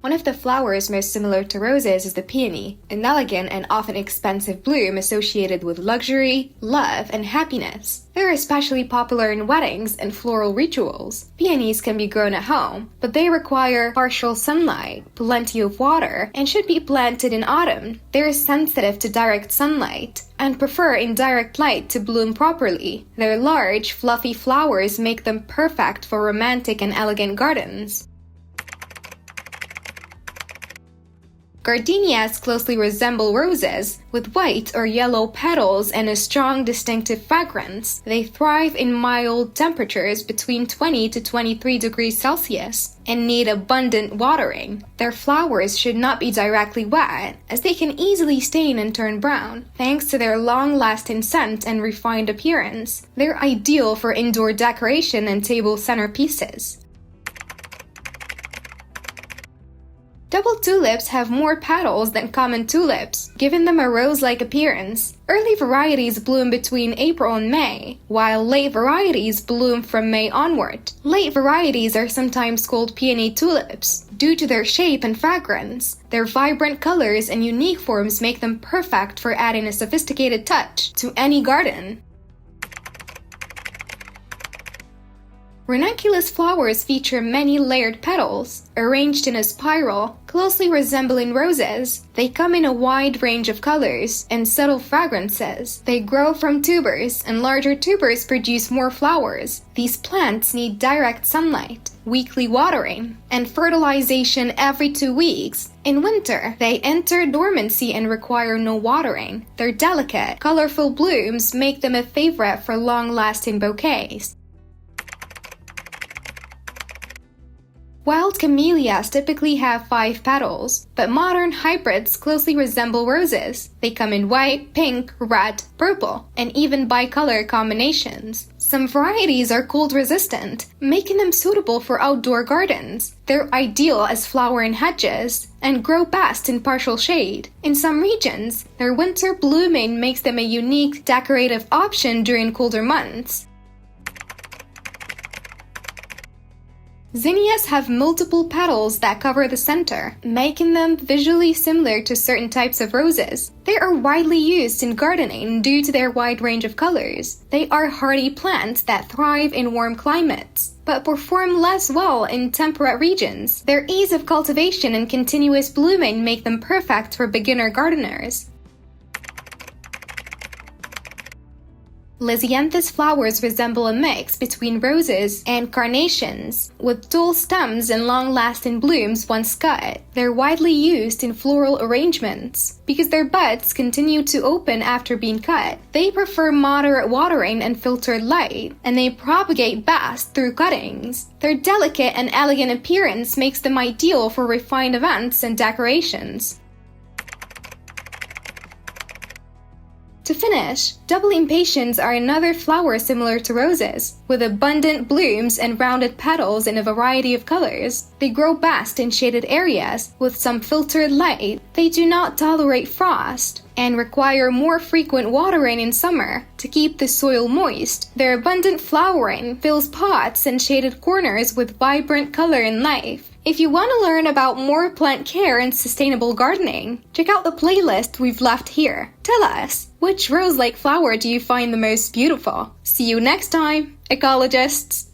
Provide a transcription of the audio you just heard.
One of the flowers most similar to roses is the peony, an elegant and often expensive bloom associated with luxury, love, and happiness. They're especially popular in weddings and floral rituals. Peonies can be grown at home, but they require partial sunlight, plenty of water, and should be planted in autumn. They're sensitive to direct sunlight and prefer indirect light to bloom properly. Their large, fluffy flowers make them perfect for romantic and elegant gardens. Gardenias closely resemble roses, with white or yellow petals and a strong distinctive fragrance. They thrive in mild temperatures between 20 to 23 degrees Celsius and need abundant watering. Their flowers should not be directly wet, as they can easily stain and turn brown. Thanks to their long-lasting scent and refined appearance, they're ideal for indoor decoration and table centerpieces. Double tulips have more petals than common tulips, giving them a rose-like appearance. Early varieties bloom between April and May, while late varieties bloom from May onward. Late varieties are sometimes called peony tulips due to their shape and fragrance. Their vibrant colors and unique forms make them perfect for adding a sophisticated touch to any garden. Ranunculus flowers feature many layered petals, arranged in a spiral, closely resembling roses. They come in a wide range of colors and subtle fragrances. They grow from tubers, and larger tubers produce more flowers. These plants need direct sunlight, weekly watering, and fertilization every 2 weeks. In winter, they enter dormancy and require no watering. Their delicate, colorful blooms make them a favorite for long-lasting bouquets. Wild camellias typically have 5 petals, but modern hybrids closely resemble roses. They come in white, pink, red, purple, and even bicolor combinations. Some varieties are cold-resistant, making them suitable for outdoor gardens. They're ideal as flowering hedges and grow best in partial shade. In some regions, their winter blooming makes them a unique decorative option during colder months. Zinnias have multiple petals that cover the center, making them visually similar to certain types of roses. They are widely used in gardening due to their wide range of colors. They are hardy plants that thrive in warm climates, but perform less well in temperate regions. Their ease of cultivation and continuous blooming make them perfect for beginner gardeners. Lisianthus flowers resemble a mix between roses and carnations, with tall stems and long-lasting blooms once cut. They're widely used in floral arrangements because their buds continue to open after being cut. They prefer moderate watering and filtered light, and they propagate best through cuttings. Their delicate and elegant appearance makes them ideal for refined events and decorations. To finish, double impatiens are another flower similar to roses, with abundant blooms and rounded petals in a variety of colors. They grow best in shaded areas with some filtered light. They do not tolerate frost and require more frequent watering in summer to keep the soil moist. Their abundant flowering fills pots and shaded corners with vibrant color and life. If you want to learn about more plant care and sustainable gardening, check out the playlist we've left here. Tell us, which rose-like flower do you find the most beautiful? See you next time, ecologists!